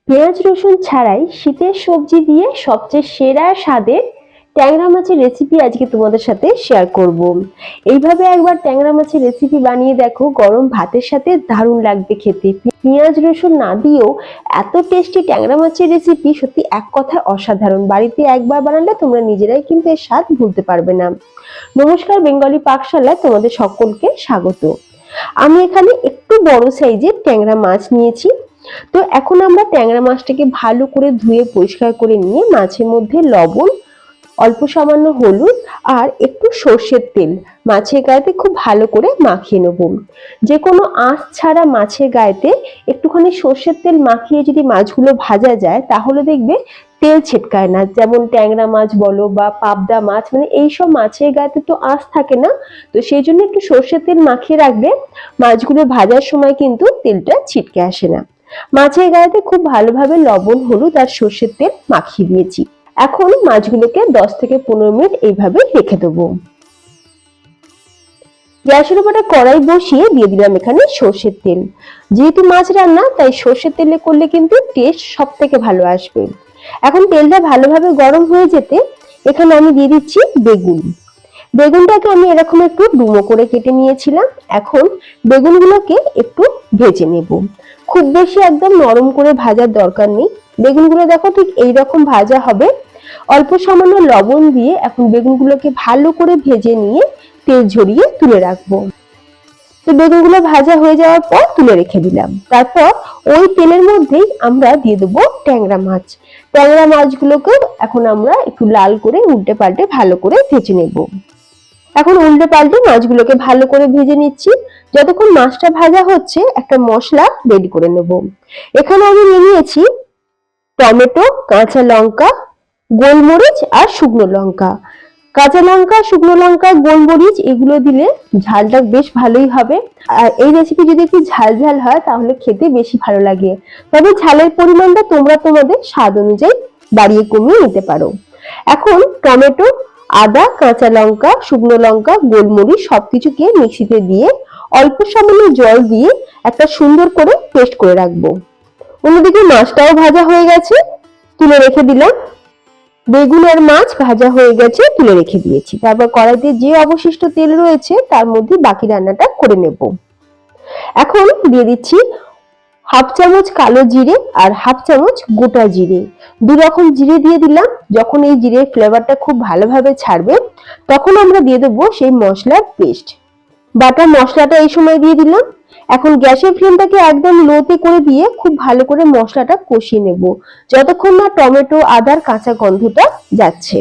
পেঁয়াজ রসুন ছাড়াই শীতের সবজি দিয়ে সবচেয়ে সেরা স্বাদের ট্যাংরা মাছের রেসিপি আজকে তোমাদের সাথে শেয়ার করব। এইভাবে একবার ট্যাংরা মাছের রেসিপি বানিয়ে দেখো, গরম ভাতের সাথে দারুণ লাগবে খেতে। পেঁয়াজ রসুন না দিয়েও এত টেস্টি ট্যাংরা মাছের রেসিপি সত্যি এক কথায় অসাধারণ। বাড়িতে একবার বানালে তোমরা নিজেরাই কিন্তু এর স্বাদ ভুলতে পারবে না। নমস্কার, বেঙ্গলি পাকশালায় তোমাদের সকলকে স্বাগত। আমি এখানে একটু বড় সাইজের ট্যাংরা মাছ নিয়েছি। তো এখন আমরা ট্যাংরা মাছটাকে ভালো করে ধুয়ে পরিষ্কার করে নিয়ে মাছের মধ্যে লবণ, অল্প সামান্য হলুদ আর একটু সর্ষের তেল মাছের গায়েতে খুব ভালো করে মাখিয়ে নেব। যে কোনো আঁশ ছাড়া মাছের গায়েতে একটুখানি সর্ষের তেল মাখিয়ে যদি মাছগুলো ভাজা যায় তাহলে দেখবে তেল ছিটকায় না। যেমন ট্যাংরা মাছ বলো বা পাবদা মাছ, মানে এইসব মাছের গায়েতে তো আঁশ থাকে না, তো সেই জন্য একটু সর্ষের তেল মাখিয়ে রাখবে। মাছগুলো ভাজার সময় কিন্তু তেলটা ছিটকে আসে না। মাছের গায়েতে খুব ভালোভাবে লবণ, হলুদ আর সর্ষের তেল মাখিয়ে দিয়েছি। এখন মাছগুলোকে 10 থেকে 15 মিনিট এইভাবে রেখে দেবো। গ্যাসের উপরে কড়াই বসিয়ে দিয়ে দিলাম এখানে সর্ষের তেল। যেহেতু মাছ রান্না তাই সর্ষের তেলে করলে কিন্তু টেস্ট সব থেকে ভালো আসবে। এখন তেলটা ভালোভাবে গরম হয়ে যেতে এখানে আমি দিয়ে দিচ্ছি বেগুন। বেগুনটাকে আমি এরকম একটু ডুমো করে কেটে নিয়েছিলাম। এখন বেগুনগুলোকে একটু ভেজে নেব। খুব বেশি একদম নরম করে ভাজার দরকার নেই। বেগুনগুলো দেখো ঠিক এইরকম ভাজা হবে। অল্প সামান্য লবণ দিয়ে এখন বেগুনগুলোকে ভালো করে ভেজে নিয়ে তেল ঝরিয়ে তুলে রাখবো। তো বেগুনগুলো ভাজা হয়ে যাওয়ার পর তুলে রেখে দিলাম। তারপর ওই তেলের মধ্যেই আমরা দিয়ে দেবো ট্যাংরা মাছ। ট্যাংরা মাছগুলোকে এখন আমরা একটু লাল করে উল্টে পাল্টে ভালো করে ভেজে নেব। এখন উল্টে পাল্টে মাছগুলোকে ভালো করে ভেজে নিচ্ছি। যতক্ষণ মাছটা ভাজা হচ্ছে একটা মশলা রেডি করে নেব। এখানে আমি নিয়ে নিয়েছি টমেটো, কাঁচা লঙ্কা, গোলমরিচ আর শুকনো লঙ্কা। কাঁচা লঙ্কা, শুকনো লঙ্কা, গোলমরিচ এগুলো দিলে ঝালটা বেশ ভালোই হবে। আর এই রেসিপি যদি একটু ঝাল ঝাল হয় তাহলে খেতে বেশি ভালো লাগে। তবে ঝালের পরিমাণটা তোমরা তোমাদের স্বাদ অনুযায়ী বাড়িয়ে কমিয়ে নিতে পারো। এখন টমেটো, আদা, কাঁচা লঙ্কা, শুকনো লঙ্কা, গোলমরিচ সবকিছুকে মিক্সিতে দিয়ে অল্প সামান্য জল দিয়ে একটা সুন্দর করে পেস্ট করে রাখবো। অন্যদিকে মাছটাও ভাজা হয়ে গেছে, তুলে রেখে দিলাম। বেগুন আর মাছ ভাজা হয়ে গেছে, তুলে রেখে দিয়েছি। তারপর কড়াইতে যে অবশিষ্ট তেল রয়েছে তার মধ্যে বাকি রান্নাটা করে নেব। এখন দিয়ে দিচ্ছি হাফ চামচ কালো জিরে আর হাফ চামচ গোটা জিরে। দু রকম জিরে দিয়ে দিলাম। যখন এই জিরের ফ্লেভারটা খুব ভালোভাবে ছাড়বে তখন আমরা দিয়ে দেবো সেই মশলার পেস্ট। বাটা মশলাটা এই সময় দিয়ে দিলাম। এখন গ্যাসের ফ্লেমটাকে একদম লোতে করে দিয়ে খুব ভালো করে মশলাটা কষিয়ে নেব, যতক্ষণ না টমেটো, আদার কাঁচা গন্ধটা যাচ্ছে।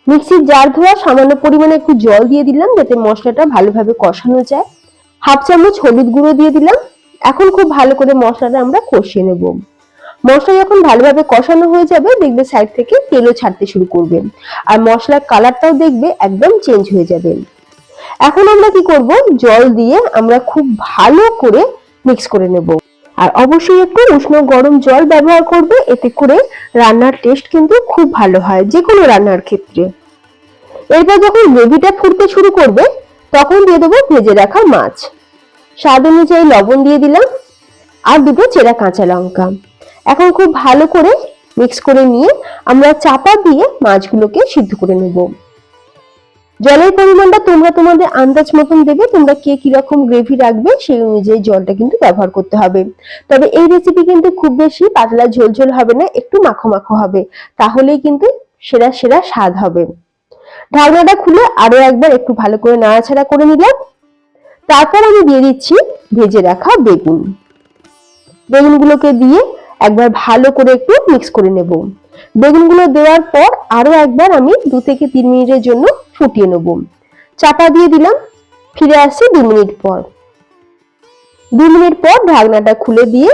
মিক্সির জার ধোয়া সামান্য পরিমাণে একটু জল দিয়ে দিলাম যাতে মশলাটা ভালোভাবে কষানো যায়। হাফ চামচ হলুদ গুঁড়ো দিয়ে দিলাম। এখন খুব ভালো করে মশলাটা আমরা কষিয়ে নেব। মশলা যখন ভালোভাবে কষানো হয়ে যাবে দেখবে সাইড থেকে তেলও ছাড়তে শুরু করবে আর মশলার কালারটাও দেখবে একদম চেঞ্জ হয়ে যাবে। এখন আমরা কি করব, জল দিয়ে আমরা খুব ভালো করে মিক্স করে নেব। আর অবশ্যই একটু উষ্ণ গরম জল ব্যবহার করবে, এতে করে রান্নার টেস্ট কিন্তু খুব ভালো হয় যে কোনো রান্নার ক্ষেত্রে। এরপর যখন গ্রেভিটা ফুটতে শুরু করবে তখন দিয়ে দেবো ভেজে রাখা মাছ। স্বাদ অনুযায়ী লবণ দিয়ে দিলাম আর দুটো চেরা কাঁচা লঙ্কা। এখন খুব ভালো করে মিক্স করে নিয়ে আমরা চাপা দিয়ে মাছগুলোকে সিদ্ধ করে নেব। জলের পরিমাণটা তোমরা তোমাদের আন্দাজ মতন দেবে। তোমরা কে কিরকম গ্রেভি রাখবে সেই অনুযায়ী জলটা কিন্তু ব্যবহার করতে হবে। তবে এই রেসিপি কিন্তু খুব বেশি পাতলা ঝোলঝোল হবে না, একটু মাখো মাখো হবে, তাহলেই কিন্তু সেরা সেরা স্বাদ হবে। ঢাকনাটা খুলে আরো একবার একটু ভালো করে নাড়াচাড়া করে নিলাম। তারপর আমি দিয়ে দিচ্ছি ভেজে রাখা বেগুন। বেগুনগুলোকে দিয়ে একবার ভালো করে একটু মিক্স করে নেব। বেগুনগুলো দেওয়ার পর আরো একবার আমি 2 থেকে 3 মিনিটের জন্য ফুটিয়ে নেব। চাপা দিয়ে দিলাম। ফিরে আসছি 2 মিনিট পর। 2 মিনিট পর ঢাকনাটা খুলে দিয়ে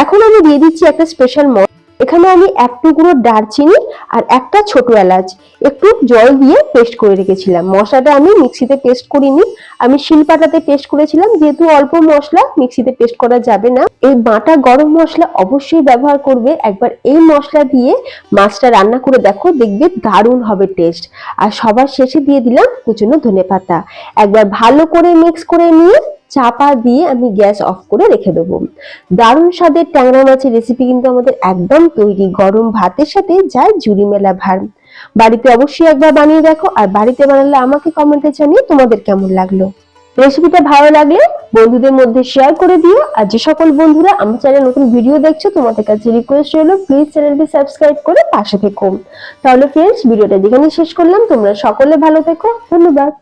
এখন আমি দিয়ে দিচ্ছি একটা স্পেশাল মশলা। এখানে আমি 1 টুকরো দারচিনি আর একটা ছোট এলাচ একটু জল দিয়ে পেস্ট করে রেখেছিলাম। মশলাটা আমি মিক্সিতে পেস্ট করিনি, আমি শিলপাটাতে পেস্ট করেছিলাম। যেহেতু অল্প মশলা মিক্সিতে পেস্ট করা যাবে না, এই বাটা গরম মশলা অবশ্যই ব্যবহার করবে। একবার এই মশলা দিয়ে মাছটা রান্না করে দেখো, দেখবে দারুণ হবে টেস্ট। আর সবার শেষে দিয়ে দিলাম কুচনো ধনেপাতা। একবার ভালো করে মিক্স করে নিয়ে চাপা দিয়ে আমি গ্যাস অফ করে রেখে দেবো। দারুণ স্বাদের ট্যাংরা মাছের রেসিপি কিন্তু আমাদের একদম তৈরি। গরম ভাতের সাথে যায় জুড়ি মেলা ভার। বাড়িতে অবশ্যই একবার বানিয়ে দেখো, আর বাড়িতে বানালে আমাকে কমেন্টে জানিয়ে তোমাদের কেমন লাগলো। রেসিপিটা ভালো লাগলে বন্ধুদের মধ্যে শেয়ার করে দিও। আর যে সকল বন্ধুরা আমার চ্যানেলে নতুন ভিডিও দেখছো, তোমাদের কাছে রিকোয়েস্ট রইলো প্লিজ চ্যানেলটি সাবস্ক্রাইব করে পাশে থেকো। তাহলে ফ্রেন্ডস, ভিডিওটা যেখানে শেষ করলাম। তোমরা সকলে ভালো থেকো, ধন্যবাদ।